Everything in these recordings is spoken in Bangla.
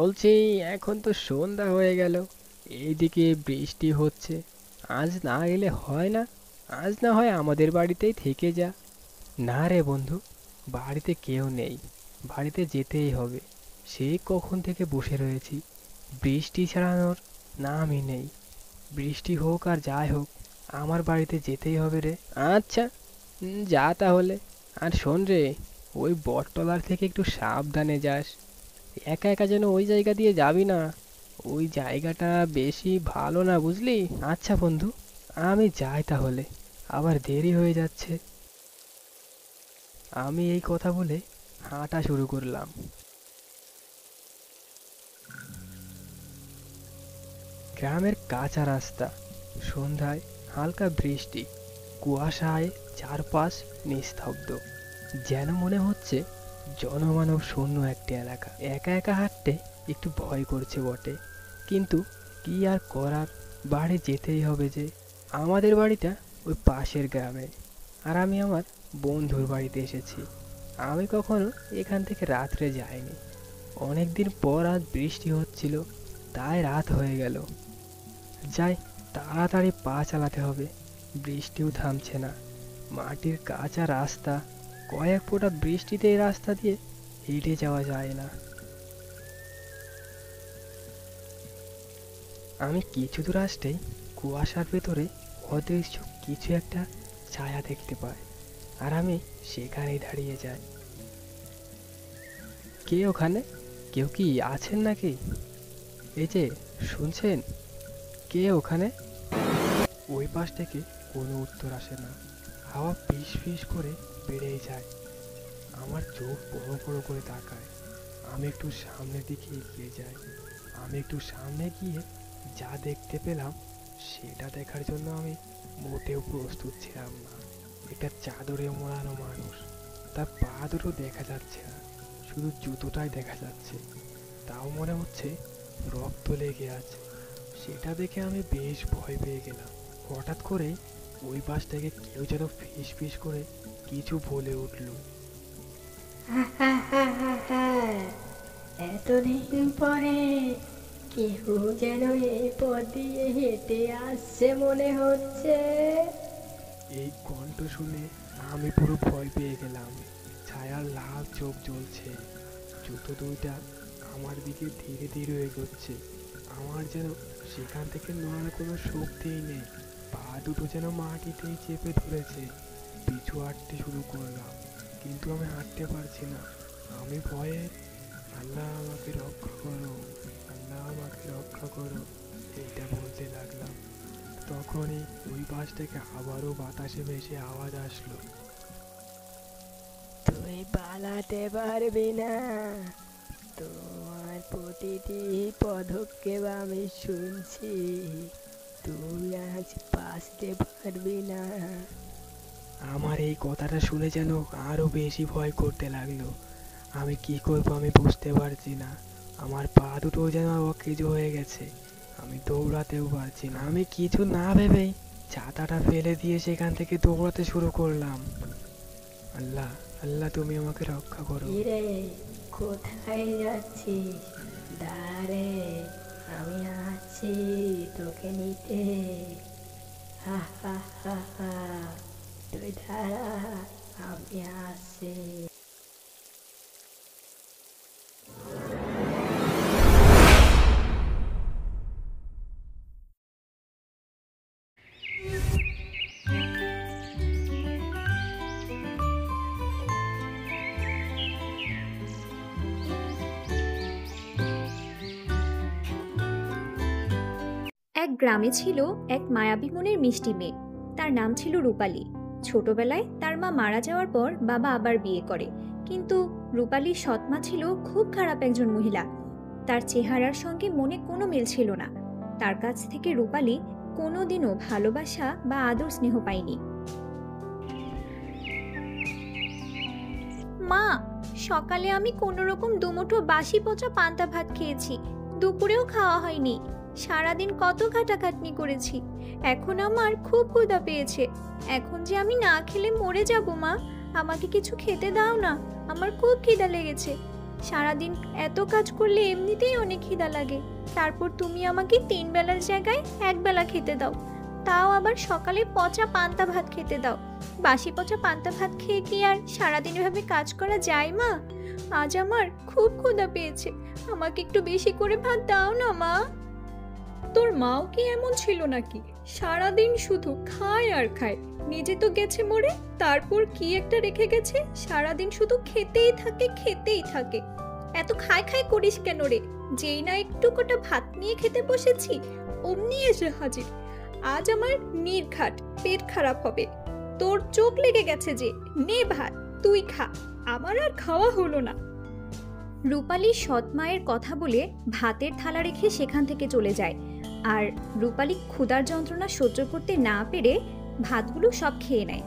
বলছি, এখন তো সন্ধ্যা হয়ে গেল, এইদিকে বৃষ্টি হচ্ছে। আজ না গেলে হয় না? আজ না হয় আমাদের বাড়িতেই থেকে যা। না রে বন্ধু, বাড়িতে কেউ নেই, বাড়িতে যেতেই হবে। সেই কখন থেকে বসে রয়েছি, বৃষ্টি ছাড়ানোর নামই নেই। বৃষ্টি হোক আর যাই হোক, আমার বাড়িতে যেতেই হবে রে। আচ্ছা, যা তাহলে। আর শোন রে, ওই বটতলার থেকে একটু সাবধানে যাস। একা একা যেন ওই জায়গা দিয়ে যাবি না, ওই জায়গাটা বেশি ভালো না, বুঝলি? আচ্ছা বন্ধু, আমি যাই তাহলে, আবার দেরি হয়ে যাচ্ছে। আমি এই কথা বলে হাঁটা শুরু করলাম। গ্রামের কাঁচা রাস্তা, সন্ধ্যায় হালকা বৃষ্টি, কুয়াশায় চারপাশ নিস্তব্ধ, যেন মনে হচ্ছে জনমানব শূন্য একটি এলাকা। একা একা হাঁটতে একটু ভয় করছে বটে, কিন্তু কি আর করার, বাড়ি যেতেই হবে যে। আমাদের বাড়িটা ওই পাশের গ্রামে, আর আমি আমার বন্ধুর বাড়িতে এসেছি। আমি কখনো এখান থেকে রাত্রে যাইনি। অনেকদিন পর আজ বৃষ্টি হচ্ছিল, তাই রাত হয়ে গেল। যাই, তাড়াতাড়ি পা চালাতে হবে, বৃষ্টিও থামছে না। মাটির কাঁচা রাস্তা, কয়েক ফোঁটা বৃষ্টিতে এই রাস্তা দিয়ে হেঁটে যাওয়া যায় না। আমি কিছু দূর আসতেই কুয়াশার ভেতরে অদৃশ্য কিছু একটা ছায়া দেখতে পাই, আর আমি সেখানেই দাঁড়িয়ে যাই। কে ওখানে? কেউ কি আছেন নাকি? এই যে, শুনছেন? কে ওখানে? ওই পাশ থেকে কোনো উত্তর আসে না। হাওয়া ফিস ফিস করে বেড়েই যায়। আমার চোখ বড় বড় করে তাকায়। আমি একটু সামনের দিকে এগিয়ে যাই। আমি একটু সামনে গিয়ে যা দেখতে পেলাম, সেটা দেখার জন্য আমি মোটেও প্রস্তুত ছিলাম না। একটা চাদরে মোড়ানো মানুষ, তার পা দুটো দেখা যাচ্ছে না, শুধু জুতোটাই দেখা যাচ্ছে। তাও মনে হচ্ছে রক্ত লেগে আছে। সেটা দেখে আমি বেশ ভয় পেয়ে গেলাম। হঠাৎ করে ওই পাশ থেকে কেউ যেন ফিস ফিস করে কিছু বলে উঠল। এতদিন পরে কেউ যেন এই পথ দিয়ে হেঁটে আসছে মনে হচ্ছে। এই কণ্ঠ শুনে আমি পুরো ভয় পেয়ে গেলাম। ছায়ার লাল চোখ জ্বলছে, জুতো দুইটা আমার দিকে ধীরে ধীরে এগোচ্ছে। আমার যেন সেখান থেকে নড়ার কোনো শক্তিই নেই, পা দুটো যেন মাটিতেই চেপে ধরেছে। পিছু হাঁটতে শুরু করলাম, কিন্তু আমি হাঁটতে পারছি না। আমি ভয়ে, আল্লাহ আমাকে রক্ষা করো, আল্লাহ আমাকে রক্ষা করো, এইটা বলতে লাগলাম। তখনই ওই পাশ থেকে আবারও বাতাসে ভেসে আওয়াজ আসলো। তুই পালাতে পারবি না, তোমার প্রতিটি পদক্ষেপ আমি শুনছি। তুই আজ বাঁচতে পারবি না। আমার এই কথাটা শুনে যেন আরো বেশি ভয় করতে লাগলো। আমি কি করবো আমি বুঝতে পারছি না। আমার পা দুটো যেন অকেজ হয়ে গেছে, আমি দৌড়াতেও পারছি না। আমি কিছু না ভেবেই ছাতাটা ফেলে দিয়ে সেখান থেকে দৌড়াতে শুরু করলাম। আল্লাহ, আল্লাহ তুমি আমাকে রক্ষা করো। কিরে, কোথায় যাচ্ছিস? দাঁড়ে, আমি আছি তোকে নিতে। হা হা হা হা, তুই দাঁড়া, আমি আসছি। এক গ্রামে ছিল এক মায়াবী মনের মিষ্টি মেয়ে। তার নাম ছিল রূপালী। ছোটবেলায় তার মা মারা যাওয়ার পর বাবা আবার বিয়ে করে, কিন্তু রূপালীর সৎ মা ছিল খুব খারাপ একজন মহিলা। তার চেহারার সঙ্গে মনে কোনো মিল ছিল না। তার কাছ থেকে রূপালী কোনোদিনও ভালোবাসা বা আদর স্নেহ পায়নি। মা, সকালে আমি কোনো রকম দুমুঠো বাসি পচা পান্তা ভাত খেয়েছি, দুপুরেও খাওয়া হয়নি। সারাদিন কত খাটাখাটনি করেছি, এখন আমার খুব ক্ষুধা পেয়েছে। এখন যে আমি না খেলে মরে যাব। মা, আমাকে কিছু খেতে দাও না, আমার খুব খিদা লেগেছে। সারাদিন এত কাজ করলে এমনিতেই অনেক খিদা লাগে, তারপর তুমি আমাকে 3 বেলার জায়গায় 1 বেলা খেতে দাও, তাও আবার সকালে পচা পান্তা ভাত খেতে দাও। বাসি পচা পান্তা ভাত খেয়ে কি আর সারাদিন এভাবে কাজ করা যায় মা? আজ আমার খুব ক্ষুধা পেয়েছে, আমাকে একটু বেশি করে ভাত দাও না মা। তোর মাও কি এমন ছিল নাকি? সারাদিন শুধু খায় আর খায়, নিজে তো গেছে মরে, তারপর কি একটা রেখে গেছে, সারাদিন শুধু খেতেই থাকে খেতেই থাকে। এত খাই খাই করিস কেন রে? যেই না একটু কটা ভাত নিয়ে খেতে বসেছি অমনি এসে হাজির। আজ আমার নির্ঘাট পেট খারাপ হবে। তোর চোখ লেগে গেছে যে, নে ভাত তুই খা, আমার আর খাওয়া হলো না। রূপালী সৎ মায়ের কথা বলে ভাতের থালা রেখে সেখান থেকে চলে যায়, আর রূপালী ক্ষুধার যন্ত্রণা সহ্য করতে না পেরে ভাতগুলো সব খেয়ে নেয়।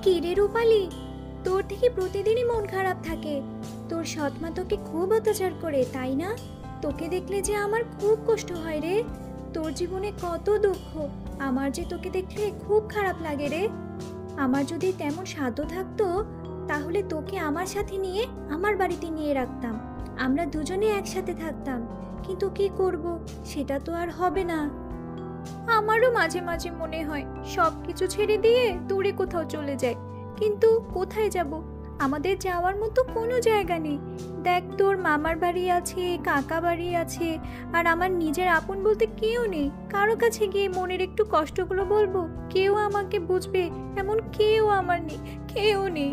কি রে রূপালী, তোর থেকে প্রতিদিনই মন খারাপ থাকে। তোর সৎমা তোকে খুব অত্যাচার করে, তাই না? তোকে দেখলে যে আমার খুব কষ্ট হয় রে। তোর জীবনে কত দুঃখ, আমার যে তোকে দেখলে খুব খারাপ লাগে রে। আমার যদি তেমন সাধ্য থাকতো তাহলে তোকে আমার সাথে নিয়ে আমার বাড়িতে নিয়ে রাখতাম, আমরা দুজনে একসাথে থাকতাম, কিন্তু কি করব, সেটা তো আর হবে না। আমারও মাঝে মাঝে মনে হয় সবকিছু ছেড়ে দিয়ে দূরে কোথাও চলে যায়, কিন্তু কোথায় যাব? আমাদের যাওয়ার মতো কোনো জায়গা নেই। দেখ, তোর মামার বাড়ি আছে, কাকা বাড়ি আছে, আর আমার নিজের আপন বলতে কেউ নেই। কারো কাছে গিয়ে মনের একটু কষ্টগুলো বলবো, কেউ আমাকে বুঝবে এমন কেউ আমার নেই, কেউ নেই।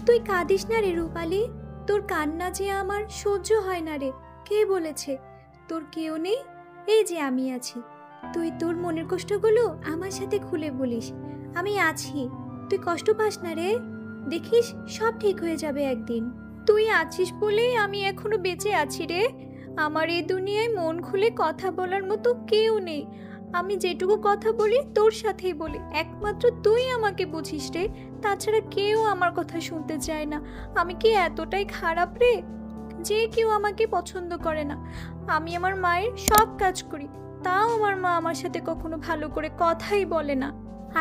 তুই কাঁদিস না রে রূপালী, তোর কান্না যে আমার সহ্য হয় না রে। কে বলেছে তোর কেউ নেই? এই যে আমি আছি, তুই তোর মনের কষ্টগুলো আমার সাথে খুলে বলিস, আমি আছি, তুই কষ্ট পাস না রে। দেখিস সব ঠিক হয়ে যাবে একদিন। তুই আছিস বলেই আমি এখনো বেঁচে আছি রে। আমার এই দুনিয়ায় মন খুলে কথা বলার মতো কেউ নেই। আমি যেটুকু কথা বলি তোর সাথেই বলি, একমাত্র তুই আমাকে বুঝিস রে, তাছাড়া কেউ আমার কথা শুনতে চায় না। আমি কি এতটাই খারাপ রে যে কেউ আমাকে পছন্দ করে না? আমি আমার মায়ের সব কাজ করি, তাও আমার মা আমার সাথে কখনো ভালো করে কথাই বলে না।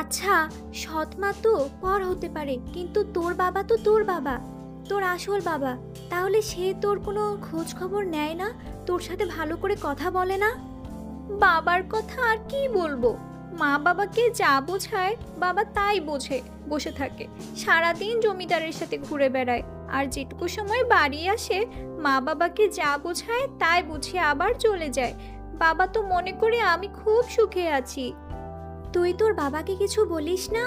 আচ্ছা, সৎ মা তো পর হতে পারে, কিন্তু তোর বাবা তো তোর বাবা, তোর আসল বাবা। তাহলে সে তোর কোনো খোঁজ খবর নেয় না, তোর সাথে ভালো করে কথা বলে না? বাবার কথা আর কি বলবো, মা বাবাকে যা বোঝায় বাবা তাই বোঝে, বসে থাকে সারাদিন জমিদারের সাথে ঘুরে বেড়ায়, আর যেটুকু সময় বাড়ি আসে মা বাবাকে যা বোঝায় তাই বুঝে আবার চলে যায়। বাবা তো মনে করে আমি খুব সুখে আছি। তুই তোর বাবাকে কিছু বলিস না?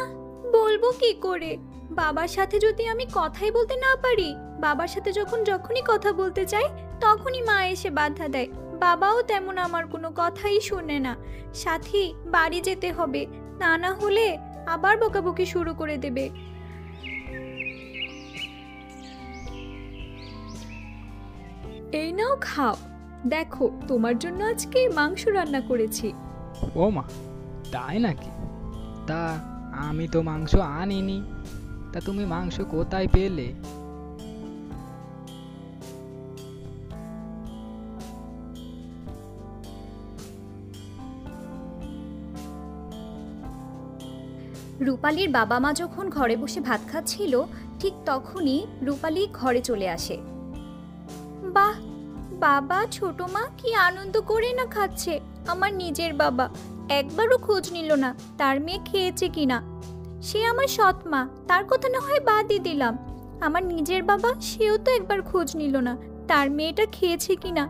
বলবো কি করে? বাবার সাথে যদি আমি কথাই বলতে না পারি, বাবার সাথে যখনই কথা বলতে চাই তখনই মা এসে বাধা দেয়। বাবাও তেমন আমার কোনো কথাই শুনে না। সাথী, বাড়ি যেতে হবে, তা না হলে আবার বকাবকি শুরু করে দেবে। এই নাও খাও, দেখো তোমার জন্য আজকে মাংস রান্না করেছি। ও মা, তাই নাকি? তা আমি তো মাংস আনিনি, তা তুমি মাংস কোথায় পেলে? রূপালীর বাবা মা যখন ঘরে বসে ভাত খাচ্ছিল, ঠিক তখনই রূপালী ঘরে চলে আসে। বাহ, বাবা ছোট মা কি আনন্দ করে না খাচ্ছে। আমার নিজের বাবা একবারও খোঁজ নিল না তার মেয়ে খেয়েছে কিনা। সে আমার সৎ মা, তার কথা না হয় বাদই দিলাম, আমার নিজের বাবা সেও তো একবার খোঁজ নিল না তার মেয়েটা খেয়েছে কিনা।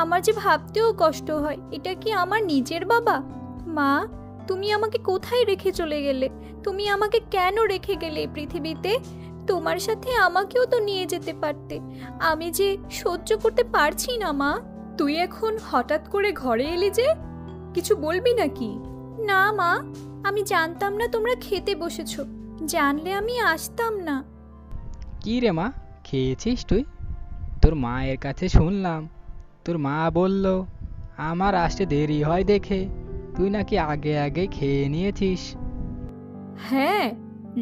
আমার যে ভাবতেও কষ্ট হয়, এটা কি আমার নিজের বাবা? মা, তুমি আমাকে কোথায় রেখে চলে গেলে? তুমি আমাকে কেন রেখে গেলে এই পৃথিবীতে? তোমার সাথে আমাকেও তো নিয়ে যেতে পারতে। আমি যে সহ্য করতে পারছি না মা। তুই এখন হঠাৎ করে ঘরে এলি যে, কিছু বলবি নাকি? না মা, আমি জানতাম না তোমরা খেতে বসেছো, জানলে আমি আসতাম না। কি রে মা, খেয়েছিস তুই? তোর মায়ের কাছে শুনলাম, তোর মা বলল আমার আসতে দেরি হয় দেখে তুই নাকি আগে আগে খেয়ে নিয়েছিস। হ্যাঁ,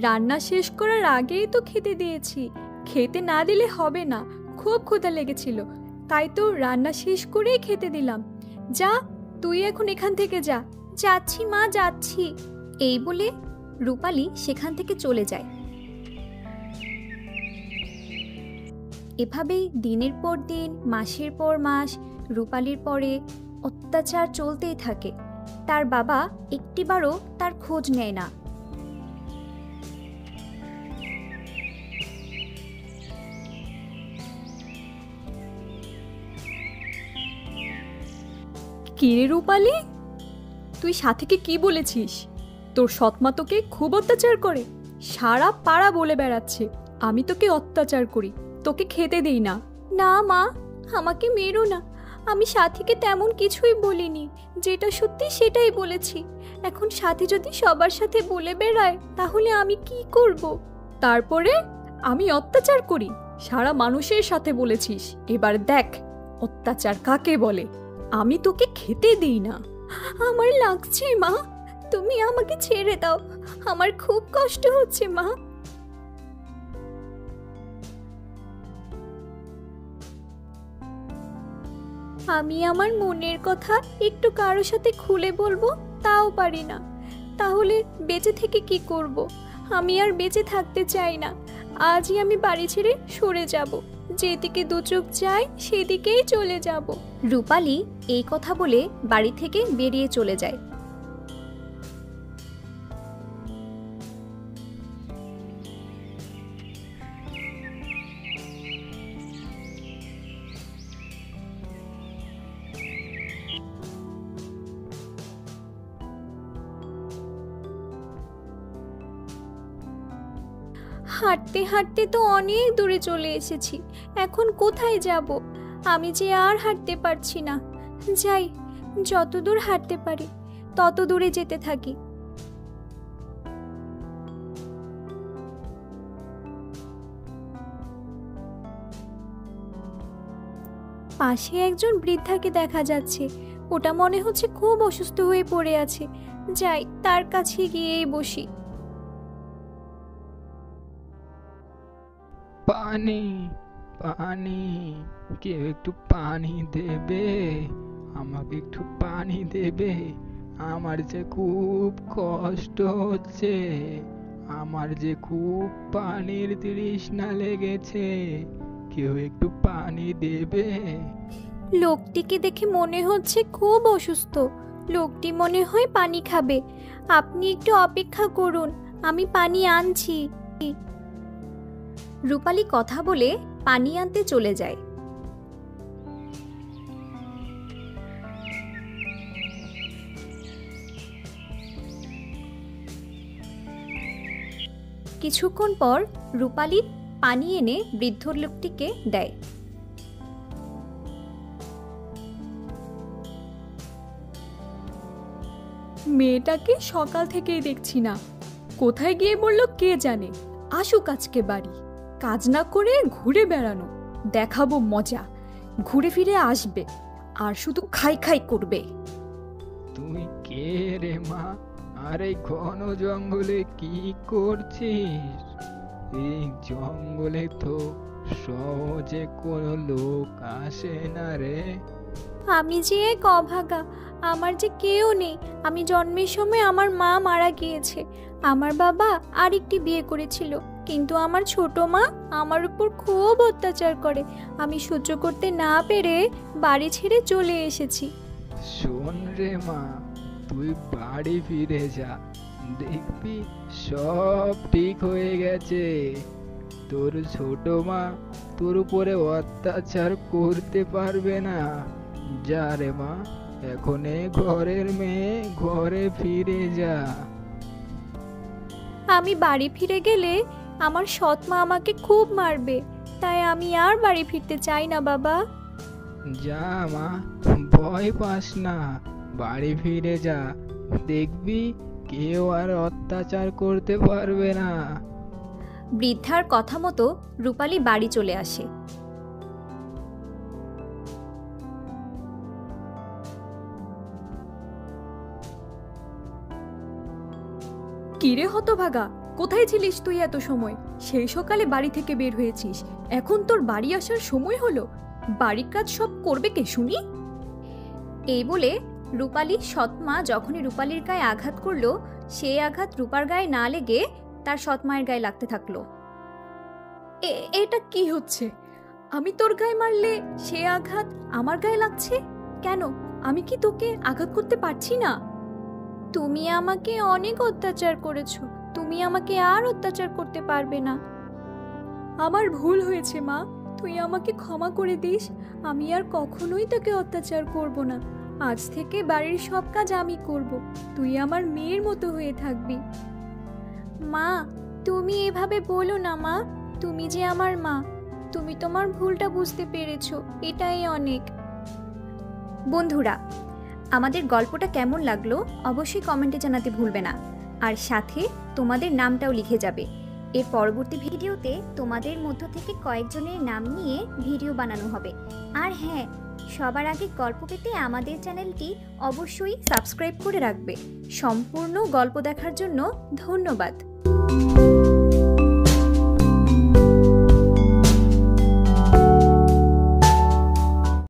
রান্না শেষ করার আগেই তো খেতে দিয়েছি, খেতে না দিলে হবে না, খুব ক্ষুধা লেগেছিল। তাই তো রান্না শেষ করেই খেতে দিলাম। যা, তুই এখন এখান থেকে যা। যাচ্ছি মা, যাচ্ছি। এই বলে রূপালী সেখান থেকে চলে যায়। এভাবেই দিনের পর দিন, মাসের পর মাস রূপালীর পরে অত্যাচার চলতেই থাকে। তার বাবা একটিবারও তার খোঁজ নেয় না। কি রে রূপালী, তুই সাথীকে কি বলেছিস? তোর সৎমা তোকে খুব অত্যাচার করে। সারা পাড়া বলে বেড়াচ্ছে আমি তোকে অত্যাচার করি, তোকে খেতে দেই না। না মা, আমাকে মেরো না। আমি সাথীকে তেমন কিছুই বলিনি, যেটা সত্যি সেটাই বলেছি। এখন সাথী যদি সবার সাথে বলে বেড়ায় তাহলে আমি কি করব? তারপরে আমি অত্যাচার করি সারা মানুষের সাথে বলেছিস। এবার দেখ অত্যাচার কাকে বলে। আমি তোকে খেতে দিই না। আমার লাগছে মা, তুমি আমাকে ছেড়ে দাও। আমার খুব কষ্ট হচ্ছে মা। আমি আমার মনের কথা একটু কারোর সাথে খুলে বলবো, তাও পারি না। তাহলে বেঁচে থেকে কি করব? আমি আর বেঁচে থাকতে চাই না। আজই আমি বাড়ি ছেড়ে সরে যাব। যেদিকে দু চোখ যায় সেদিকেই চলে যাব। রূপালী এই কথা বলে বাড়ি থেকে বেরিয়ে চলে যায়। হাঁটতে হাঁটতে তো অনেক দূরে চলে এসেছি। এখন কোথায় যাব? আমি যে আর হাঁটতে পারছি না। যাই, যত দূর হাঁটতে পারি তত দূরে যেতে থাকি। পাশে একজন বৃদ্ধাকে দেখা যাচ্ছে। ওটা মনে হচ্ছে খুব অসুস্থ হয়ে পড়ে আছে। যাই, তার কাছে গিয়েই বসি। পানি, পানি, কেউ একটু পানি দেবে? আমাকে একটু পানি দেবে? আমার যে খুব কষ্ট হচ্ছে। আমার যে খুব পানির তৃষ্ণা লেগেছে। কেউ একটু পানি দেবে? লোকটিকে দেখে মনে হচ্ছে খুব অসুস্থ। লোকটি মনে হয় পানি খাবে। আপনি একটু অপেক্ষা করুন, আমি পানি আনছি। রূপালী কথা বলে পানি আনতে চলে যায়। কিছুক্ষণ পর রূপালী পানি এনে বৃদ্ধ লোকটিকে দেয়। মেয়েটাকে সকাল থেকেই দেখছি না, কোথায় গিয়ে বললো কে জানে। আসুক আজকে বাড়ি, কাজ না করে ঘুরে বেড়ানো, দেখাবো মজা। ঘুরে ফিরে আসবে আর শুধু খাই খাই করবে। তুই কে রে মা? আর এই ঘন জঙ্গলে কি করছিস? এই জঙ্গলে তো সহজে কোনো লোক আসে না রে। আমি যে এক অভাগা, আমার যে কেউ নেই। আমি জন্মের সময় আমার মা মারা গিয়েছে। আমার বাবা আরেকটি বিয়ে করেছিল, কিন্তু আমার ছোট মা আমার উপর খুব অত্যাচার করে। আমি সহ্য করতে না পেরে বাড়ি ছেড়ে চলে এসেছি। শোন রে মা, তুই বাড়ি ফিরে যা, দেখবি সব ঠিক হয়ে গেছে। তোর ছোট মা তোর উপরে অত্যাচার করতে পারবে না। যা রে মা, এখন ঘরের মেয়ে, ঘরে ফিরে যা। আমি বাড়ি ফিরে গেলে আমার সৎ মা আমাকে খুব মারবে, তাই আমি আর বাড়ি ফিরতে চাই না বাবা। যা মা, ভয় পাস না, বাড়ি ফিরে যা, দেখবি কেউ আর অত্যাচার করতে পারবে না। বৃদ্ধার কথা মতো রূপালী বাড়ি চলে আসে। কিরে হতভাগা, কোথায় ছিলিস তুই এত সময়? সেই সকালে বাড়ি থেকে বের হয়েছিস, এখন তোর বাড়ি আসার সময় হলো? বাড়ির কাজ সব করবে কে শুনি? এই বলে রূপালীর সৎমা যখনই রূপালীর গায়ে আঘাত করলো, সেই আঘাত রূপার গায়ে না লেগে তার সৎমায়ের গায়ে লাগতে থাকলো। এটা কি হচ্ছে? আমি তোর গায়ে মারলে সে আঘাত আমার গায়ে লাগছে কেন? আমি কি তোকে আঘাত করতে পারছি না? তুমি আমাকে অনেক অত্যাচার করেছো, তুমি আমাকে আর অত্যাচার করতে পারবে না। আমার ভুল হয়েছে মা, তুই আমাকে ক্ষমা করে দিস। আমি আর কখনোই তোকে অত্যাচার করব না। আজ থেকে বাড়ির সব কাজ আমি করব, তুই আমার মেয়ের মতো হয়ে থাকবি। মা, তুমি এভাবে বলো না মা, তুমি যে আমার মা, তুমি তোমার ভুলটা বুঝতে পেরেছো, এটাই অনেক। বন্ধুরা, আমাদের গল্পটা কেমন লাগলো অবশ্যই কমেন্টে জানাতে ভুলবে না, আর সাথে তোমাদের নামটাও লিখে যাবে। এর পরবর্তী ভিডিওতে তোমাদের মধ্য থেকে কয়েকজনের নাম নিয়ে ভিডিও বানানো হবে। আর হ্যাঁ, সবার আগে গল্প পেতে আমাদের চ্যানেলটি অবশ্যই সাবস্ক্রাইব করে রাখবে। সম্পূর্ণ গল্প দেখার জন্য ধন্যবাদ।